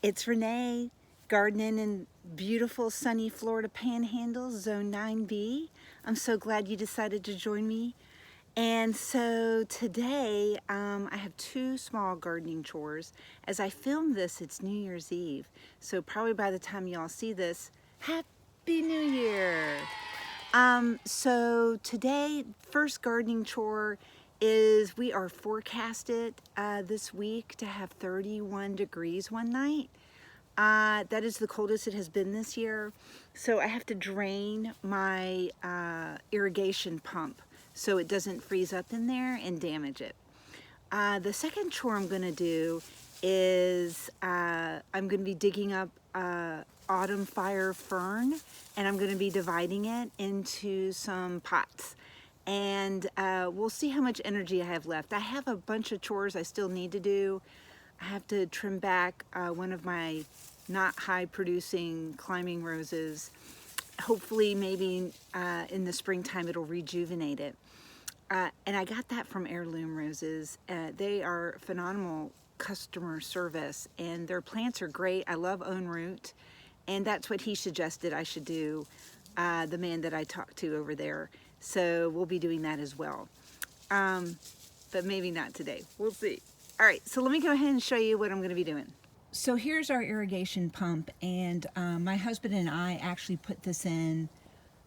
It's Renee, gardening in beautiful sunny Florida Panhandle, Zone 9B. I'm so glad you decided to join me. And so today I have two small gardening chores. As I film this, it's New Year's Eve. So probably by the time y'all see this, Happy New Year! So today, first gardening chore is we are forecasted this week to have 31 degrees one night. That is the coldest it has been this year. So I have to drain my irrigation pump so it doesn't freeze up in there and damage it. The second chore I'm going to do is I'm going to be digging up autumn fire fern, and I'm going to be dividing it into some pots. And we'll see how much energy I have left. I have a bunch of chores I still need to do. I have to trim back one of my not high producing climbing roses. Hopefully maybe in the springtime it'll rejuvenate it. And I got that from Heirloom Roses. They are phenomenal customer service and their plants are great. I love own root, and that's what he suggested I should do, the man that I talked to over there. So we'll be doing that as well. But maybe not today. We'll see. All right, so let me go ahead and show you what I'm going to be doing. So here's our irrigation pump, and my husband and I actually put this in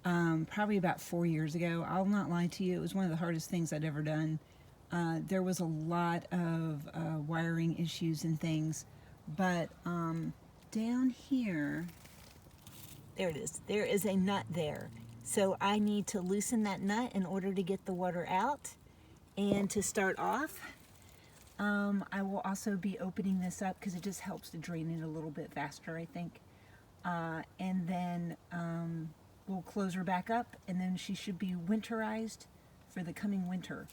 probably about 4 years ago. I'll not lie to you, it was one of the hardest things I'd ever done. There was a lot of wiring issues and things, but down here, there it is. There is a nut there. So I need to loosen that nut in order to get the water out. And to start off, I will also be opening this up because it just helps to drain it a little bit faster, I think. And then we'll close her back up, and then she should be winterized for the coming winter.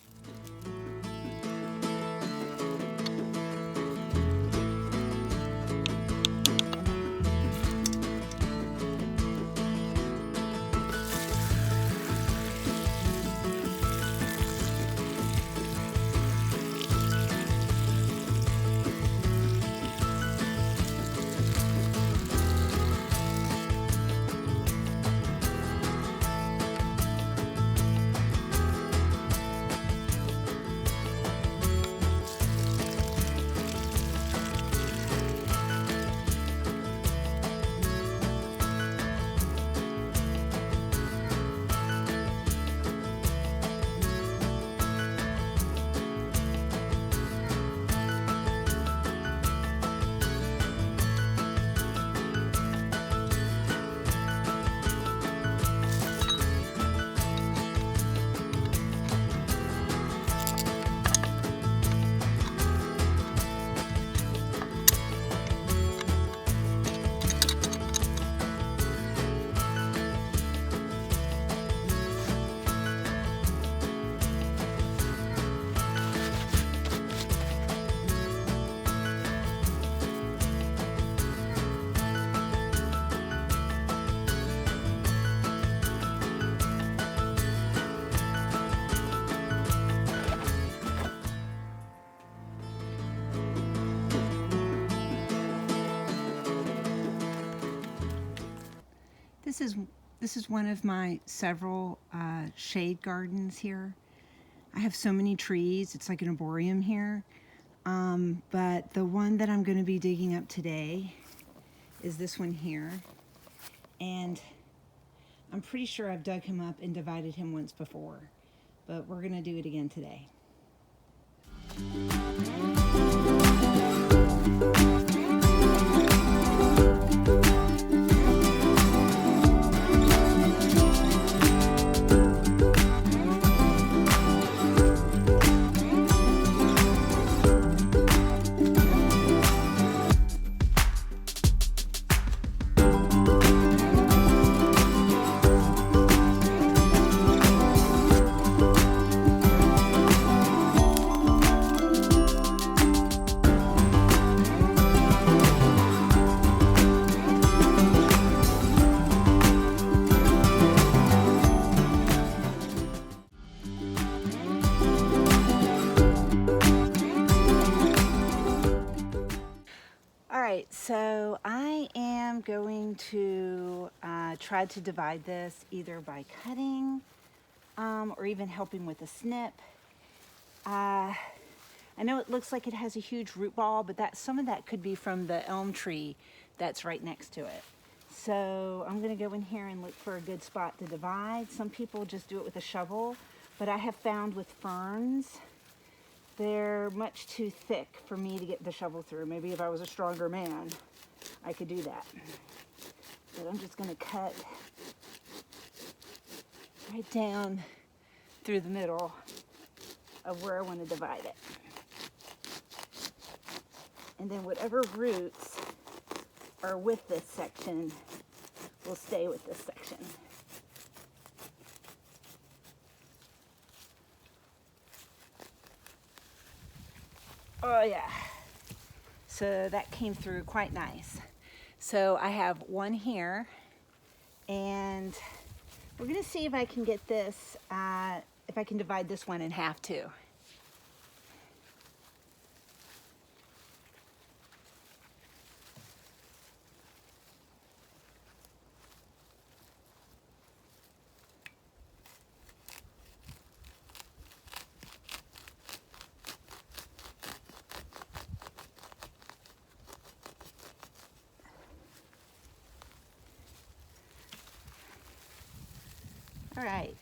This is one of my several shade gardens here. I have so many trees, it's like an arboretum here. But the one that I'm going to be digging up today is this one here. And I'm pretty sure I've dug him up and divided him once before, but we're going to do it again today. right, so I am going to try to divide this either by cutting or even helping with a snip. I know it looks like it has a huge root ball, but some of that could be from the elm tree that's right next to it. So I'm going to go in here and look for a good spot to divide. Some people just do it with a shovel, but I have found with ferns, they're much too thick for me to get the shovel through. Maybe if I was a stronger man, I could do that. But I'm just going to cut right down through the middle of where I want to divide it. And then whatever roots are with this section will stay with this section. Oh yeah, so that came through quite nice. So I have one here, and we're gonna see if I can get this, if I can divide this one in half too. All right,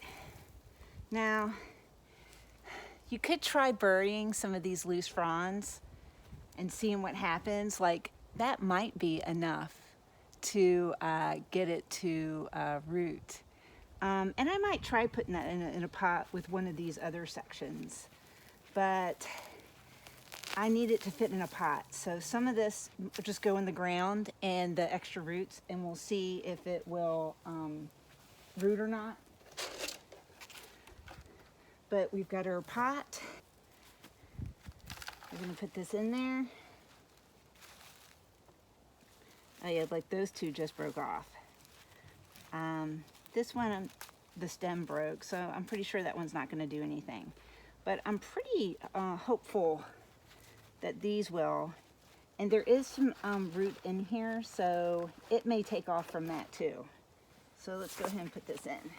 now you could try burying some of these loose fronds and seeing what happens. Like, that might be enough to get it to root. And I might try putting that in a pot with one of these other sections, but I need it to fit in a pot. So some of this will just go in the ground and the extra roots, and we'll see if it will root or not. But we've got our pot. We're gonna put this in there. Oh yeah, like those two just broke off. This one, the stem broke, so I'm pretty sure that one's not gonna do anything. But I'm pretty hopeful that these will. And there is some root in here, so it may take off from that too. So let's go ahead and put this in.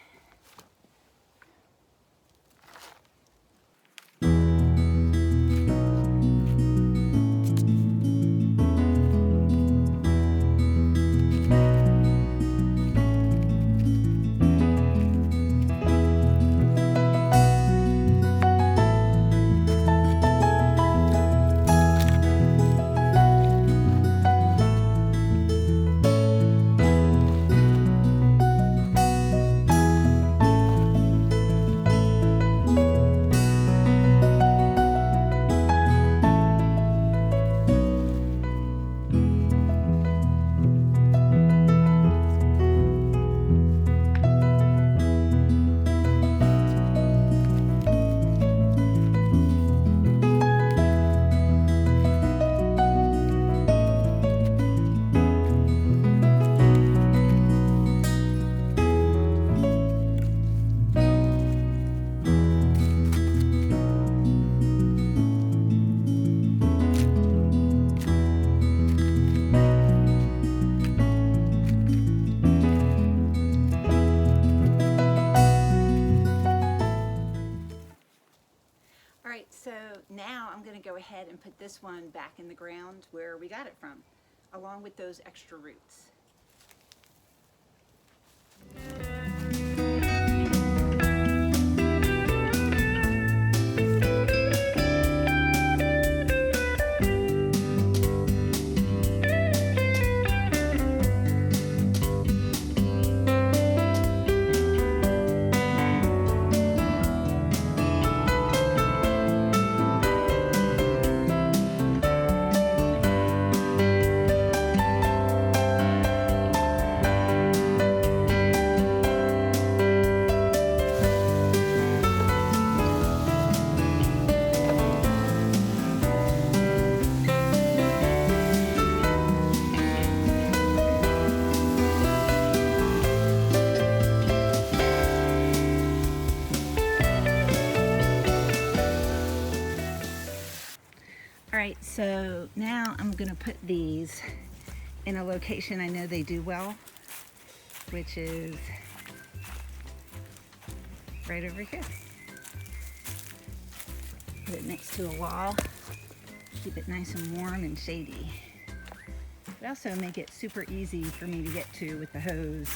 So now I'm going to go ahead and put this one back in the ground where we got it from, along with those extra roots. All right, so now I'm gonna put these in a location I know they do well, which is right over here. Put it next to a wall, keep it nice and warm and shady. But also make it super easy for me to get to with the hose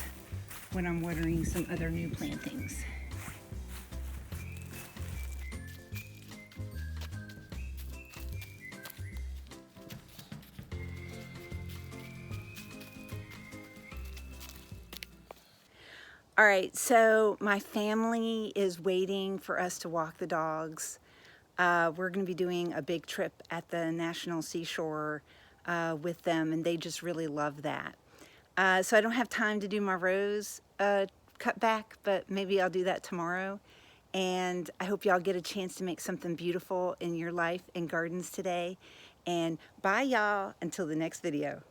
when I'm watering some other new plantings. All right, so my family is waiting for us to walk the dogs. We're going to be doing a big trip at the National Seashore with them, and they just really love that. So I don't have time to do my rose cut back, but maybe I'll do that tomorrow. And I hope y'all get a chance to make something beautiful in your life and gardens today. And bye, y'all, until the next video.